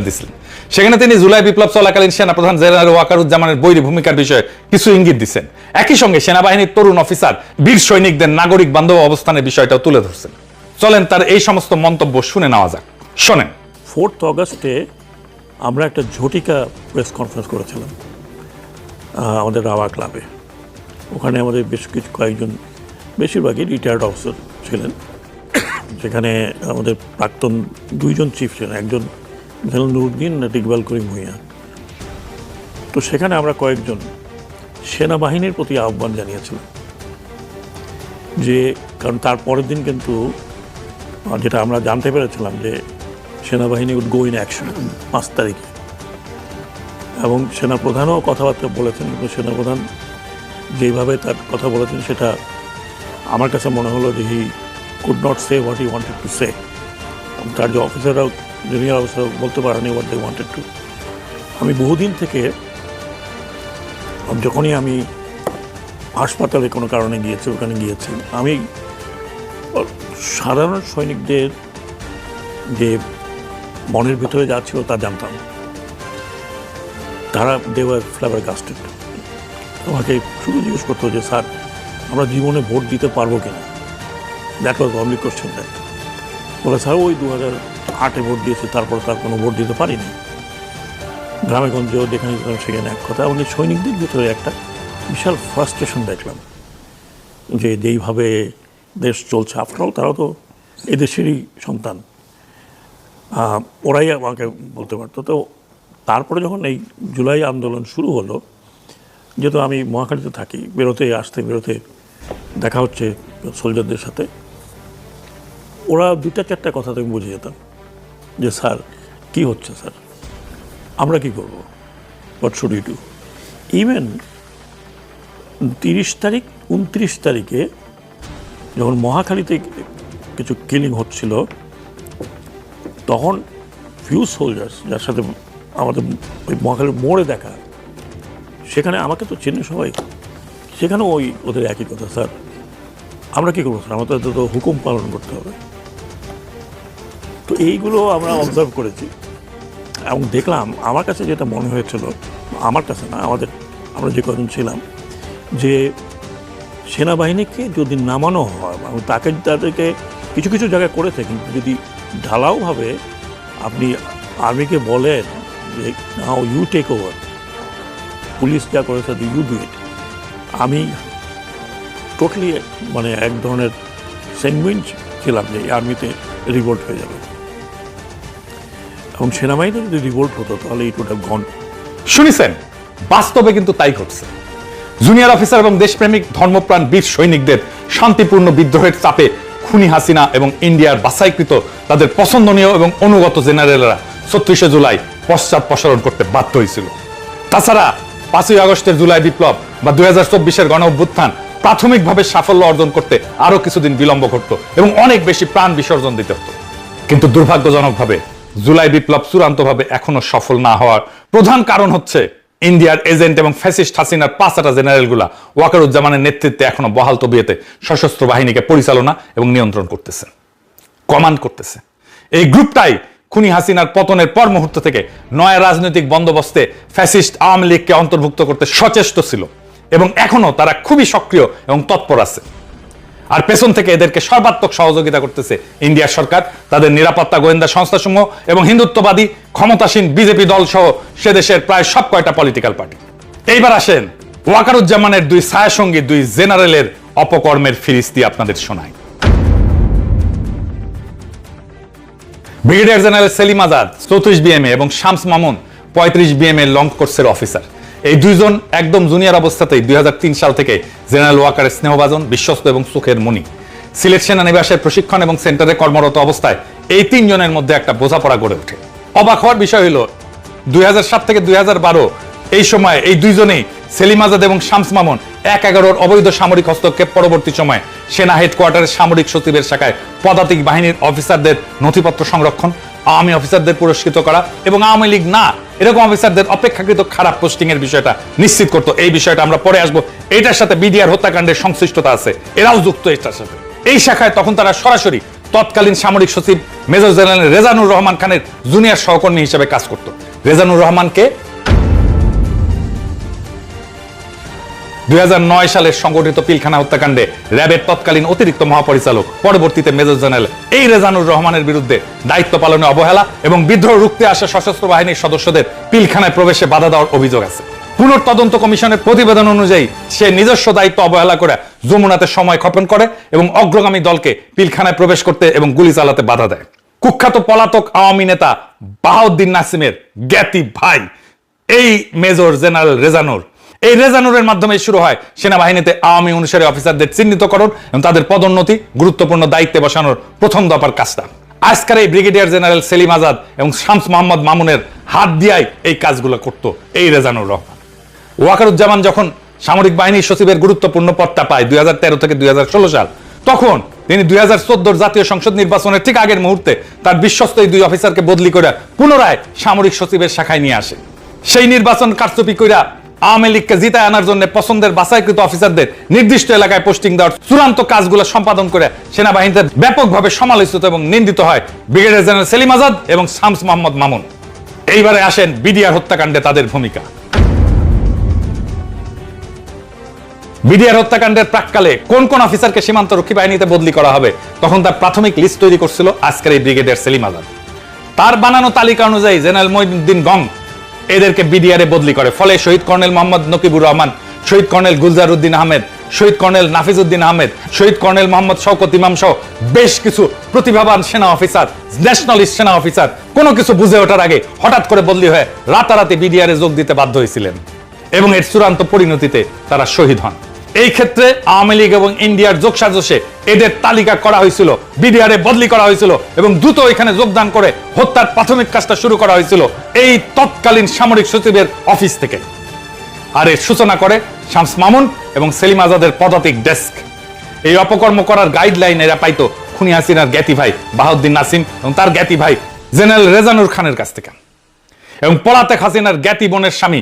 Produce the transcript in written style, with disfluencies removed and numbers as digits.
দিছিলেন। সেখানে তিনি জুলাই বিপ্লব চলাকালীন সেনাপ্রধান জেনারেল ওয়াকারুজ্জামানের বৈরী ভূমিকার বিষয়ে কিছু ইঙ্গিত দিচ্ছেন। একই সঙ্গে সেনাবাহিনীর তরুণ অফিসার বীর সৈনিকদের নাগরিক বান্ধব অবস্থানের বিষয়টাও তুলে ধরছেন। চলেন তার এই সমস্ত মন্তব্য শুনে নেওয়া যাক। শোনেন। 4 অগস্টে আমরা একটা ঝটিকা প্রেস কনফারেন্স করেছিলাম আমাদের রাওয়া ক্লাবে। ওখানে আমাদের বেশ কয়েকজন বেশিরভাগই রিটায়ার্ড অফিসার ছিলেন। সেখানে আমাদের প্রাক্তন 2জন চিফ ছিলেন, একজন জেনারেল নুরুদ্দিন, ইকবাল করিম ভূঁইয়া। তো সেখানে আমরা কয়েকজন সেনাবাহিনীর প্রতি আহ্বান জানিয়েছিলাম যে, কারণ তার পরের দিন কিন্তু যেটা আমরা জানতে পেরেছিলাম যে সেনাবাহিনী উড গো ইন অ্যাকশন 5 তারিখে, এবং সেনাপ্রধানও কথাবার্তা বলেছেন। কিন্তু সেনাপ্রধান যেইভাবে তার কথা বলেছেন সেটা আমার কাছে মনে হলো যে he could not say what he wanted to say. তার যে অফিসাররাও, জুনিয়র অফিসাররাও বলতে পারেনি হোয়াট দে ওয়ান্টেড টু। আমি বহুদিন থেকে যখনই আমি হাসপাতালে কোনো কারণে গিয়েছি, ওখানে গিয়েছি, আমি সাধারণ সৈনিকদের যে মনের ভিতরে যাচ্ছিল তা জানতাম। তারা দেওয়ার ফ্লেভার গাস্টেড। আমাকে শুধু জিজ্ঞেস করতো যে, স্যার আমরা জীবনে ভোট দিতে পারবো কিনা, that was only question. That বলে, স্যার ওই 2008-এ ভোট দিয়েছে, তারপর তার কোনো ভোট দিতে পারিনি। গ্রামে গঞ্জেও যেখানে সেখানে এক কথা। এবং সৈনিকদের ভিতরে একটা বিশাল ফ্রাস্ট্রেশন দেখলাম যে যেইভাবে দেশ চলছে, আফটারঅল তারাও তো এদেশেরই সন্তান, ওরাই আমাকে বলতে পারতো। তো তারপরে যখন এই জুলাই আন্দোলন শুরু হলো, যেহেতু আমি মহাখালীতে থাকি, বেরোতে দেখা হচ্ছে সোলজারদের সাথে, ওরা 2-4টা কথা আমি বুঝে যেতাম যে, স্যার কী হচ্ছে, স্যার আমরা কী করবো, what should we do. Even 30 তারিখ 29 তারিখে যখন মহাখালীতে কিছু কিলিং হচ্ছিল, তখন ফিউ সোলজার্স, যার সাথে আমাদের ওই মহাখালীর মোড়ে দেখা, সেখানে আমাকে তো চেনে সবাই, সেখানেও ওদের একই কথা, স্যার আমরা কী করবো, স্যার আমাদের তো হুকুম পালন করতে হবে। তো এইগুলো আমরা অবজার্ভ করেছি এবং দেখলাম। আমার কাছে যেটা মনে হয়েছিল, আমার কাছে না, আমরা যে কজন ছিলাম, যে সেনাবাহিনীকে যদি নামানো হয়, তাদেরকে কিছু কিছু জায়গায় করে থাকি, যদি ঢালাওভাবে আপনি আর্মিকে বলেন যে now you take over, police যা করেছে ইউ ডু ইট, আমি টোটালি এক ধরনের সেনগুইন ছিলাম যে আর্মিতে রিভোল্ট হয়ে যাবে, এবং সেনাবাহিনীতে যদি রিভোল্ট হতো তাহলে ইট উড হ্যাভ গন। শুনেছেন, বাস্তবে কিন্তু তাই ঘটছে। জুনিয়র অফিসার এবং দেশপ্রেমিক ধর্মপ্রাণ বীর সৈনিকদের শান্তিপূর্ণ বিদ্রোহের চাপে খুনি হাসিনা এবং ইন্ডিয়ার বাছাইকৃত তাদের পছন্দনীয় এবং অনুগত জেনারেলরা 36শে জুলাই পশ্চাদপসরণ করতে বাধ্য হয়েছিল। তাছাড়া 5ই আগস্টের জুলাই বিপ্লব বা 2024-এর গণ অভ্যুত্থান প্রাথমিকভাবে সাফল্য অর্জন করতে আরো কিছুদিন বিলম্ব ঘটত এবং অনেক বেশি প্রাণ বিসর্জন দিতে হতো। কিন্তু দুর্ভাগ্যজনকভাবে জুলাই বিপ্লব চূড়ান্তভাবে এখনো সফল না হওয়ার প্রধান কারণ হচ্ছে ইন্ডিয়ার এজেন্ট এবং ফ্যাসিস্ট হাসিনার 5টা জেনারেলগুলা ওয়াকারুজ্জামানের নেতৃত্বে এখনো বহাল তবিয়তে সশস্ত্র বাহিনীকে পরিচালনা এবং নিয়ন্ত্রণ করতেছে, কমান্ড করতেছে। এই গ্রুপটাই খুনি হাসিনার পতনের পর মুহূর্ত থেকে নয়া রাজনৈতিক বন্দোবস্তে ফ্যাসিস্ট আওয়ামী লীগকে অন্তর্ভুক্ত করতে সচেষ্ট ছিল এবং এখনো তারা খুবই সক্রিয় এবং তৎপর আছে। আর পেছন থেকে এদেরকে সর্বাত্মক সহযোগিতা করতেছে ইন্ডিয়ার সরকার, তাদের নিরাপত্তা গোয়েন্দা সংস্থাসমূহ এবং হিন্দুত্ববাদী ক্ষমতাসীন বিজেপি দল সহ সে দেশের প্রায় সব কয়টা পলিটিক্যাল পার্টি। এইবার আসেন ওয়াকারুজ্জামানের 2 ছায়াসঙ্গী 2 জেনারেলের অপকর্মের ফিরিস্তি আপনাদের শোনাই। Brigadier general Selim Azad 34 BMA এবং শামস মামুন 35 বিএমএ লং কোর্সের অফিসার। এই 2 জন একদম জুনিয়র অবস্থাতেই 2003 সাল থেকে জেনারেল ওয়াকারের স্নেহভাজন, বিশ্বস্ত এবং সুখের মণি। সিলেট সেনানিবাসের প্রশিক্ষণ এবং সেন্টারে কর্মরত অবস্থায় এই 3 জনের মধ্যে একটা বোঝাপড়া গড়ে ওঠে। অবাক হওয়ার বিষয় হলো 2007 থেকে 2012 এই সময় এই 2 জনেই সেলিম আজাদ এবং শামস মামুন 1/11 অবৈধ সামরিক হস্তক্ষেপ পরবর্তী সময় সেনা হেডকোয়ার্টারের সামরিক সচিবের শাখায় পদাতিক বাহিনীর অফিসারদের নথিপত্র সংরক্ষণ, আওয়ামী অফিসারদের পুরস্কৃত করা এবং আওয়ামী লীগ না এরকম অফিসারদের অপেক্ষাকৃত খারাপ পোস্টিং এর বিষয়টা নিশ্চিত করতো। এই বিষয়টা আমরা পরে আসবো। এটার সাথে বিডিআর হত্যাকাণ্ডের সংশ্লিষ্টতা আছে, এরাও যুক্ত এটার সাথে। এই শাখায় তখন তারা সরাসরি তৎকালীন সামরিক সচিব মেজর জেনারেল রেজানুর রহমান খানের জুনিয়র সহকর্মী হিসেবে কাজ করত। রেজানুর রহমানকে 2009 সালের সংগঠিত পিলখানা হত্যাকাণ্ডে র্যাবের তৎকালীন অতিরিক্ত মহাপরিচালক, পরবর্তীতে মেজর জেনারেল এই রেজানুর রহমানের বিরুদ্ধে দায়িত্ব পালনে অবহেলা এবং বিদ্রোহ রুখতে আসা সশস্ত্র বাহিনীর সদস্যদের পিলখানায় প্রবেশে বাধা দেওয়ার অভিযোগ আছে। পুনর্তদন্ত কমিশনের প্রতিবেদন অনুযায়ী সে নিজস্ব দায়িত্ব অবহেলা করে যমুনাতে সময় ক্ষেপণ করে এবং অগ্রগামী দলকে পিলখানায় প্রবেশ করতে এবং গুলি চালাতে বাধা দেয়। কুখ্যাত পলাতক আওয়ামী নেতা বাহাউদ্দিন নাসিমের জ্ঞাতি ভাই এই মেজর জেনারেল রেজানুর, এই রেজানুরের মাধ্যমে শুরু হয় সেনাবাহিনীতে আওয়ামী অনুসারী অফিসারদের চিহ্নিতকরণ এবং তাদের পদোন্নতি, গুরুত্বপূর্ণ দায়িত্বে বসানোর প্রথম দফার কাজটা। আজকের এই ব্রিগেডিয়ার জেনারেল সেলিম আজাদ এবং শামস মোহাম্মদ মামুনের হাত দিয়াই এই কাজগুলো করত এই রেজানুর রহমান। ওয়াকারুজ্জামান যখন সামরিক বাহিনীর সচিবের গুরুত্বপূর্ণ পদটা পায় 2013 থেকে 2016 সাল, তখন তিনি 2014 জাতীয় সংসদ নির্বাচনের ঠিক আগের মুহূর্তে তার বিশ্বস্ত এই দুই অফিসারকে বদলি করে পুনরায় সামরিক সচিবের শাখায় নিয়ে আসে। সেই নির্বাচন কারচুপি কইরা আওয়ামী লীগকে জিতায় আনার জন্য পছন্দের বাছাইকৃত অফিসারদের নির্দিষ্ট এলাকায় পোস্টিং দেওয়ার চূড়ান্ত কাজগুলো সম্পাদন করে সেনাবাহিনীতে ব্যাপকভাবে সমালোচিত এবং নিন্দিত হয় ব্রিগেডিয়ার জেনারেল সেলিম আজাদ এবং শামস মোহাম্মদ মামুন। এইবারে আসেন বিডিআর হত্যাকাণ্ডে তাদের ভূমিকা। বিডিআর হত্যাকাণ্ডের প্রাক্কালে কোন কোন অফিসারকে সীমান্ত রক্ষী বাহিনীতে বদলি করা হবে, তখন তার প্রাথমিক লিস্ট তৈরি করছিল আজকের এই ব্রিগেডিয়ার সেলিম আজাদ। তার বানানো তালিকা অনুযায়ী জেনারেল মঈনুদ্দিন গং এদেরকে বিডিআরে বদলি করে। ফলে শহীদ কর্নেল মোহাম্মদ নকিবুর রহমান, শহীদ কর্নেল গুলজার উদ্দিন আহমেদ, শহীদ কর্নেল নাফিজ উদ্দিন আহমেদ, শহীদ কর্নেল মোহাম্মদ শওকত ইমাম সহ বেশ কিছু প্রতিভাবান সেনা অফিসার, ন্যাশনালিস্ট সেনা অফিসার কোনো কিছু বুঝে ওঠার আগে হঠাৎ করে বদলি হয়ে রাতারাতি বিডিআরে যোগ দিতে বাধ্য হয়েছিলেন এবং এর চূড়ান্ত পরিণতিতে তারা শহীদ হন। এই ক্ষেত্রে আওয়ামী লীগ এবং ইন্ডিয়ার যোগসাজশে এদের তালিকা করা হয়েছিল, বিডিআরে বদলি করা হয়েছিল এবং দ্রুত এখানে যোগদান করে হত্যার প্রাথমিক কাজটা শুরু করা হয়েছিল এই তৎকালীন সামরিক সচিবের অফিস থেকে। আর এর সূচনা করে শামস মামুন এবং সেলিম আজাদের পদাতিক ডেস্ক। এই অপকর্ম করার গাইডলাইন এরা পাইতো খুনি হাসিনার জ্ঞাতি ভাই বাহাউদ্দিন নাসিম এবং তার জ্ঞাতি ভাই জেনারেল রেজানুর খানের কাছ থেকে, এবং পলাতক হাসিনার জ্ঞাতি বোনের স্বামী